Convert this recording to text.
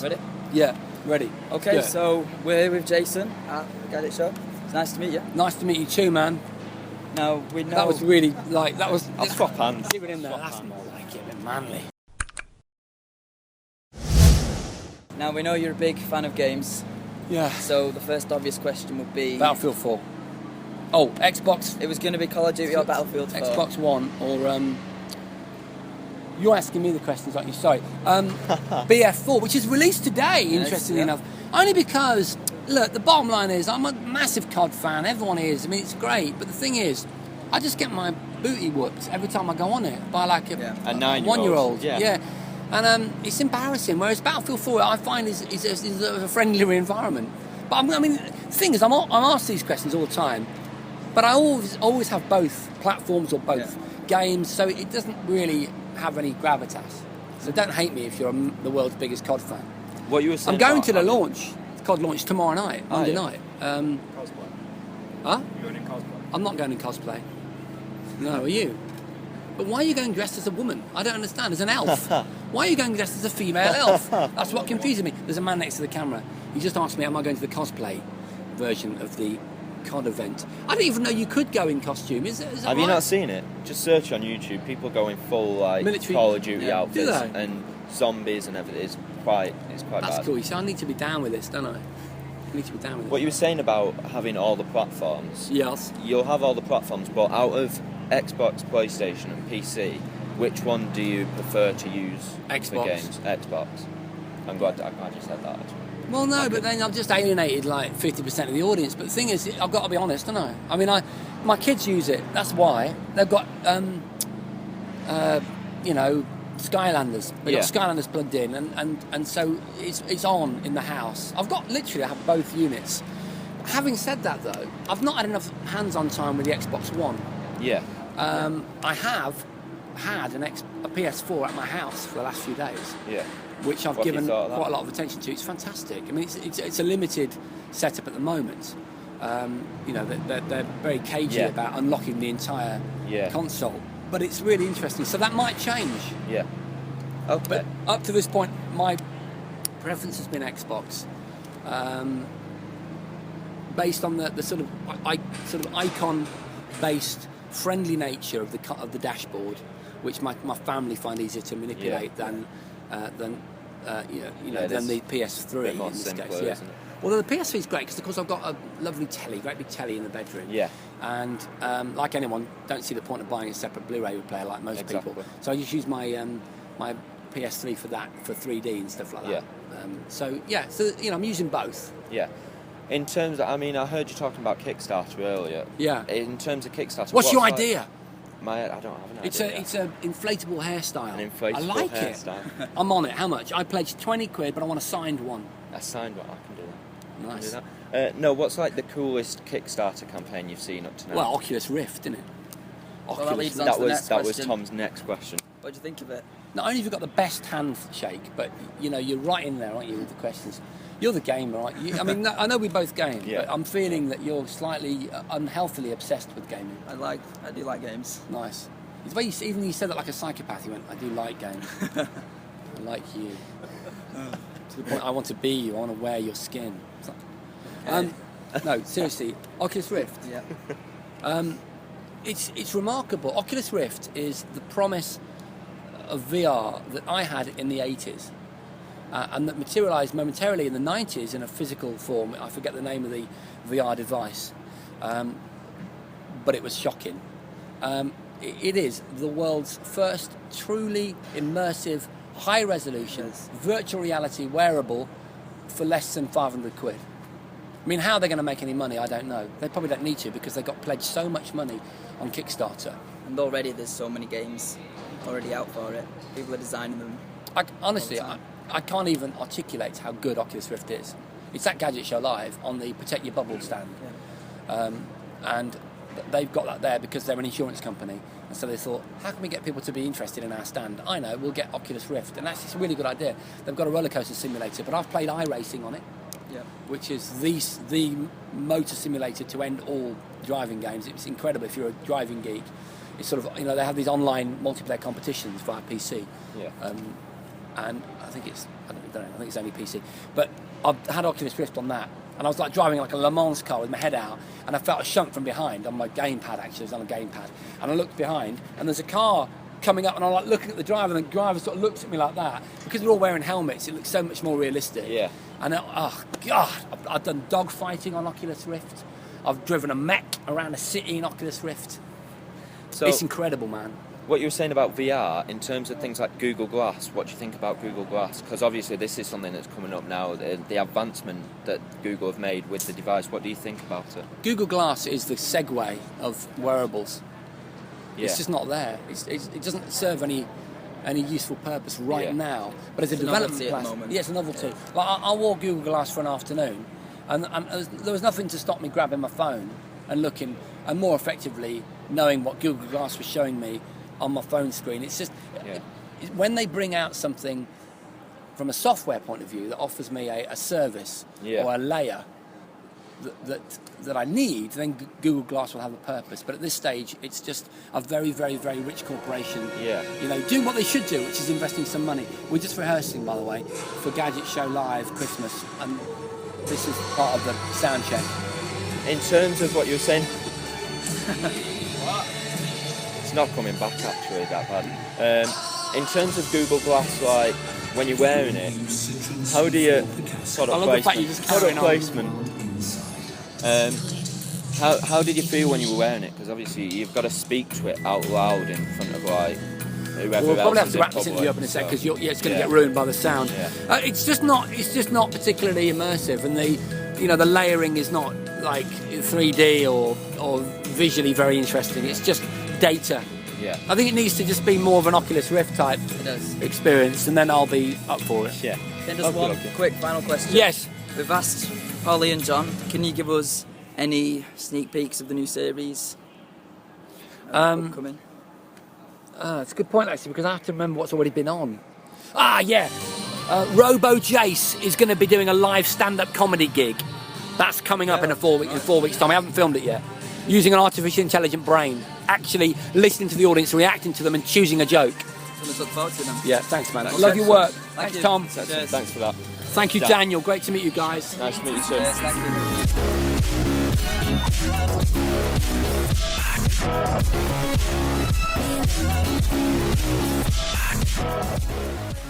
Ready? Yeah, ready. Okay, Good. so we're here with Jason at the Gadget show. It's nice to meet you. Nice to meet you too, man. Now, we know... That was really, like, that was... I'll swap hands. Keep it in there. That's more like it, a bit manly. Now, we know you're a big fan of games. Yeah. So the first obvious question would be... Battlefield 4. Oh, Xbox... It was going to be Call of Duty or Battlefield 4. Xbox One or... You're asking me the questions, aren't you? Sorry. BF4, which is released today, interestingly enough. Only because, look, the bottom line is I'm a massive COD fan. Everyone is. I mean, it's great. But the thing is, I just get my booty whooped every time I go on it by like a 1-year-old. Yeah. And it's embarrassing. Whereas Battlefield 4, I find is a friendlier environment. But I mean, the thing is, I'm asked these questions all the time. But I always have both platforms or both games, so it doesn't really have any gravitas. So don't hate me if you're the world's biggest COD fan. What you were saying? I'm going to the launch, COD launch tomorrow night, Monday night. Cosplay. Huh? You're going in cosplay. I'm not going in cosplay. No, are you? But why are you going dressed as a woman? I don't understand. As an elf. Why are you going dressed as a female elf? That's what confuses me. There's a man next to the camera. He just asked me, am I going to the cosplay version of the COD event? I didn't even know you could go in costume. Is that Have you not seen it? Just search on YouTube. People go in full like military Call of Duty outfits Do they? and zombies and everything. It's quite That's bad. cool. You see, I need to be down with this, don't I? I need to be down with it. What you were saying about having all the platforms. Yes. You'll have all the platforms, but out of Xbox, PlayStation, and PC, which one do you prefer to use Xbox. for games? Xbox. I'm glad you said that. Well, no, but then I've just alienated like 50% of the audience. But the thing is, I've got to be honest, don't I? I mean, my kids use it. That's why they've got, Skylanders. They've got Skylanders plugged in, and so it's on in the house. I have both units. Having said that, though, I've not had enough hands-on time with the Xbox One. Yeah. I have had a PS4 at my house for the last few days. Yeah. Which I've given quite a lot of attention to. It's fantastic. I mean, it's a limited setup at the moment. They're very cagey about unlocking the entire console, but it's really interesting. So that might change. Yeah. Okay. But up to this point, my preference has been Xbox, based on the sort of icon-based, friendly nature of the dashboard, which my family find easier to manipulate than the PS3 more in this simpler, case. isn't it? Although the PS3 is great because, of course, I've got a lovely great big telly in the bedroom. Yeah. And like anyone, don't see the point of buying a separate Blu-ray player like most people. So I just use my my PS3 for that, for 3D and stuff like that. Yeah. So I'm using both. Yeah. In terms of, I heard you talking about Kickstarter earlier. Yeah. In terms of Kickstarter, what's your idea? I don't have an idea. It's an inflatable hairstyle. An inflatable I like hairstyle. it. I'm on it. How much? I pledged £20, but I want a signed one. A signed one? I can do that. Nice. I can do that. No, what's like the coolest Kickstarter campaign you've seen up to now? Well, Oculus Rift, isn't it? That was Tom's next question. What do you think of it? Not only have you got the best handshake, but you're right in there, aren't you, with the questions? You're the gamer, aren't you? I know we both game, but I'm feeling that you're slightly unhealthily obsessed with gaming. I do like games. Nice. It's the way you said that like a psychopath. You went, I do like games. I like you. To the point I want to be you. I want to wear your skin. No, seriously, Oculus Rift. Yeah. It's remarkable. Oculus Rift is the promise of VR that I had in the 80s. And that materialised momentarily in the 90s in a physical form. I forget the name of the VR device, but it was shocking. It is the world's first truly immersive, high-resolution, virtual reality wearable for less than 500 quid. I mean, how they're going to make any money, I don't know. They probably don't need to because they got pledged so much money on Kickstarter. And already there's so many games already out for it. People are designing them. Honestly, I can't even articulate how good Oculus Rift is. It's at Gadget Show Live on the Protect Your Bubble stand. Yeah. And they've got that there because they're an insurance company. And so they thought, how can we get people to be interested in our stand? I know, we'll get Oculus Rift. And that's just a really good idea. They've got a roller coaster simulator, but I've played iRacing on it, which is the motor simulator to end all driving games. It's incredible if you're a driving geek. It's sort of, they have these online multiplayer competitions via PC. And I think it's don't know, I think it's only PC. But I've had Oculus Rift on that, and I was like driving like a Le Mans car with my head out, and I felt a shunt from behind on my gamepad. Actually, it was on a gamepad, and I looked behind, and there's a car coming up, and I'm like looking at the driver, and the driver sort of looks at me like that. Because we're all wearing helmets, it looks so much more realistic. Yeah. And oh god, I've done dog fighting on Oculus Rift. I've driven a mech around a city in Oculus Rift. So It's incredible, man. what you were saying about VR, in terms of things like Google Glass, what do you think about Google Glass? Because obviously this is something that's coming up now, the advancement that Google have made with the device. What do you think about it? Google Glass is the segue of wearables. Yeah. It's just not there. It doesn't serve any useful purpose right now. But as a It's a development novelty at the class, moment. yeah, it's a novelty. Like I wore Google Glass for an afternoon, and there was nothing to stop me grabbing my phone and looking, and more effectively knowing what Google Glass was showing me on my phone screen. It's just when they bring out something from a software point of view that offers me a service or a layer that I need, then Google Glass will have a purpose. But at this stage, it's just a very, very, very rich corporation. Yeah. You know, doing what they should do, which is investing some money. We're just rehearsing, by the way, for Gadget Show Live Christmas, and this is part of the sound check. In terms of what you were saying, it's not coming back actually that bad. In terms of Google Glass, like when you're wearing it, how do you sort of I love the fact you just carry on. placement? How did you feel when you were wearing it? Because obviously you've got to speak to it out loud in front of like whoever We'll probably else have is to in wrap this public, interview up in a sec, because it's going to Yeah. get ruined by the sound. Yeah. It's just not particularly immersive, and the layering is not like 3D or visually very interesting. It's just data. Yeah. I think it needs to just be more of an Oculus Rift type It does. experience, and then I'll be up for it. Yeah. Then just one quick final question. Yes. We've asked Holly and John, can you give us any sneak peeks of the new series? Upcoming? It's a good point, actually, because I have to remember what's already been on. Robo Jace is going to be doing a live stand-up comedy gig. That's coming up in 4 weeks' time. I haven't filmed it yet. Using an artificial intelligent brain, actually listening to the audience, reacting to them, and choosing a joke. Let's look forward to them. Yeah, thanks, man. Thanks, Love your work. Thank Thanks, you. Tom. Cheers. Thanks for that. Thank you, Dan. Daniel. Great to meet you guys. Nice to meet you too. Yes, thank you.